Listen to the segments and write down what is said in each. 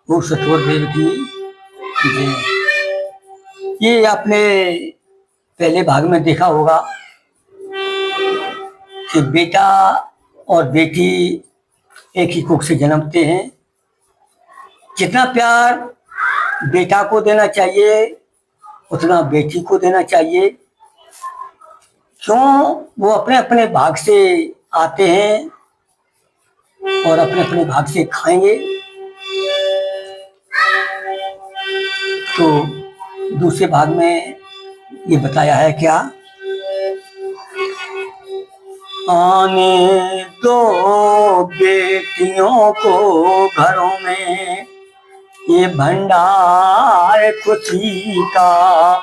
वो सतवर देव की जी। ये आपने पहले भाग में देखा होगा कि बेटा और बेटी एक ही कुख से जन्मते हैं। जितना प्यार बेटा को देना चाहिए उतना बेटी को देना चाहिए। क्यों? वो अपने अपने भाग से आते हैं और अपने अपने भाग से खाएंगे। तो दूसरे भाग में ये बताया है क्या? आने दो बेटियों को घरों में, ये भंडार खुशी का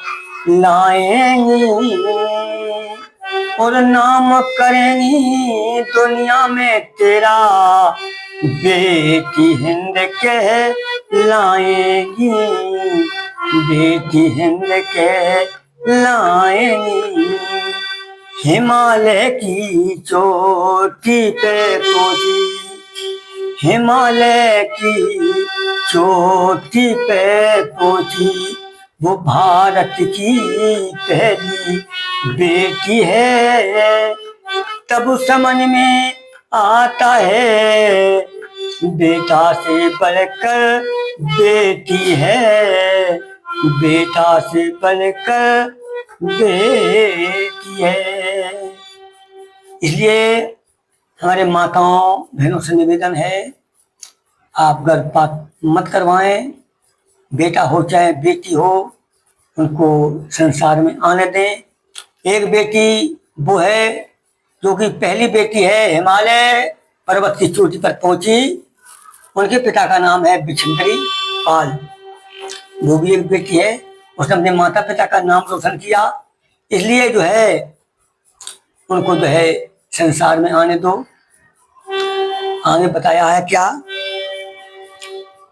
लाएंगी और नाम करेंगी दुनिया में तेरा, बेटी हिंद के लाएंगी, बेटी हिंद के लाएंगी। हिमालय की चोटी पे पहुंची, हिमालय की चोटी पे पहुंची, वो भारत की पहली बेटी है। तब समझ में आता है बेटा से बढ़कर बेटी है, बेटा से बढ़कर बेटी है। इसलिए हमारे माताओं बहनों से निवेदन है, आप गर्भपात मत करवाएं। बेटा हो चाहे बेटी हो, उनको संसार में आने दें। एक बेटी वो है जो कि पहली बेटी है, हिमालय पर्वत की चोटी पर पहुंची। उनके पिता का नाम है बिछुंदरी पाल। वो भी एक बेटी है, उसने अपने माता पिता का नाम रोशन किया। इसलिए जो है उनको जो है संसार में आने दो। आगे बताया है क्या?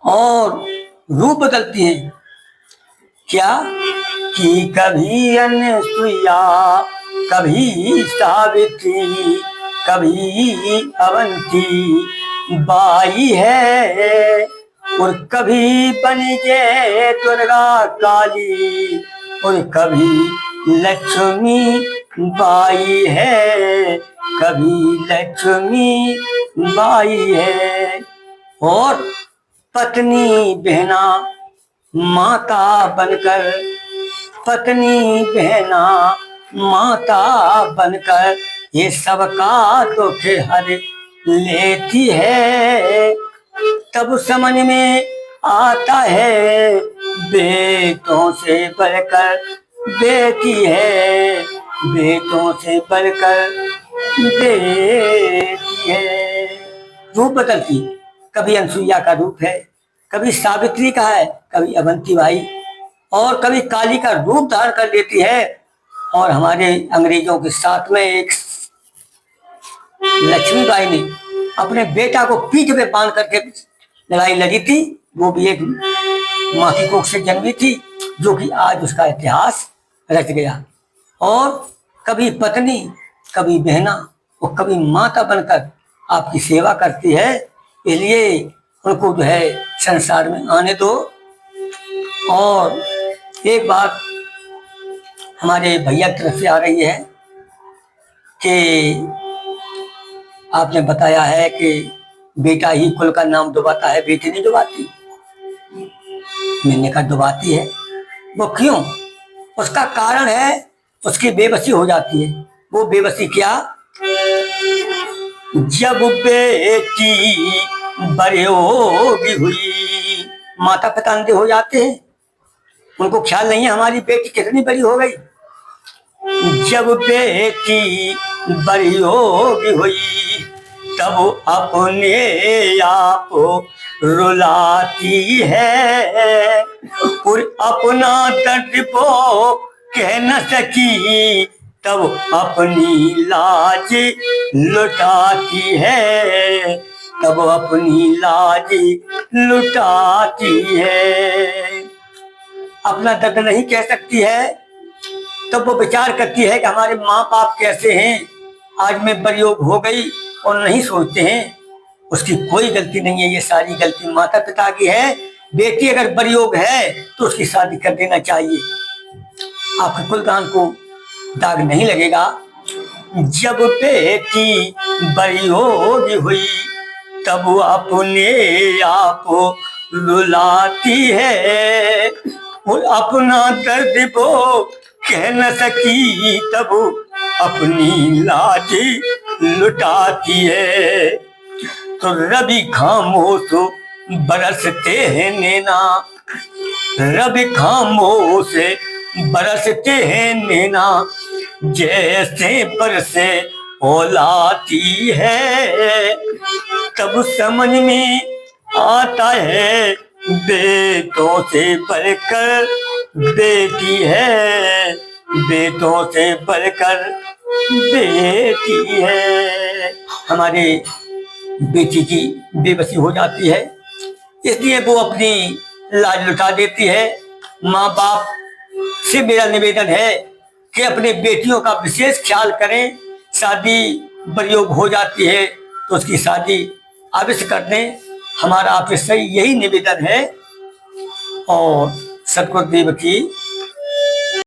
और रूप बदलती हैं क्या? कि कभी अनसुईया, कभी सावित्री, कभी अवंती बाई है, और कभी बनी जय दुर्गा काली, और कभी लक्ष्मी बाई है, कभी लक्ष्मी बाई है। और पत्नी बहना माता बनकर, पत्नी बहना माता बनकर, ये सबका दुख हर लेती है। तब समझ में आता है बेटों से बढ़कर बेटी है, बेटों से बढ़कर बेटी है। रूप बदलती, कभी अनसुईया का रूप है, कभी सावित्री का है, कभी अवंती बाई, और कभी काली का रूप धारण कर लेती है। और हमारे अंग्रेजों के साथ में एक लक्ष्मीबाई ने अपने बेटा को पीठ पे बांध करके लड़ाई लड़ी थी। वो भी एक माँ की कोख से जन्मी थी, जो कि आज उसका इतिहास रच गया। और कभी पत्नी, कभी बहना और कभी माता बनकर आपकी सेवा करती है। इसलिए उनको जो है संसार में आने दो। और एक बात हमारे भैया की तरफ से आ रही है कि आपने बताया है कि बेटा ही कुल का नाम डुबाता है, बेटी नहीं डुबाती। मैंने कहा डुबाती है। वो क्यों? उसका कारण है उसकी बेबसी हो जाती है। वो बेबसी क्या? जब बेटी बड़े होगी हुई, माता पिता अंधे हो जाते हैं, उनको ख्याल नहीं है हमारी बेटी कितनी बड़ी हो गई। जब बेटी बड़ी होगी हुई, तब अपने आप रुलाती है, और अपना दर्द को कह न सकी, तब अपनी लाज लुटाती है, तब अपनी लाज लुटाती है। अपना दर्द नहीं कह सकती है, तब वो विचार करती है कि हमारे माँ बाप कैसे हैं, आज मैं बरयोग हो गई, और नहीं सोचते हैं उसकी कोई गलती नहीं है। ये सारी गलती माता पिता की है, बेटी अगर बरयोग है तो उसकी शादी कर देना चाहिए, आपके कुलखान को दाग नहीं लगेगा। जब बेटी बरयोग हुई तब अपने आप रुलाती है, और अपना दर्द वो कह न सकी तब अपनी लाज लुटाती है। तो रवि खामोश बरसते हैं नैना, रवि खामोश बरसते हैं नैना, जैसे बरसे ओलाती है। तब समझ में आता है बेटों से बढ़कर बेटी है, बेटों से बढ़कर बेटी है। हमारे बेटी की बेबसी हो जाती है, इसलिए वो अपनी लाज लुटा देती है। माँ बाप से मेरा निवेदन है कि अपने बेटियों का विशेष ख्याल करें। शादी बरयोग हो जाती है तो उसकी शादी अवश्य कर दें, हमारा आपसे यही निवेदन है। और सतगुरुदेव की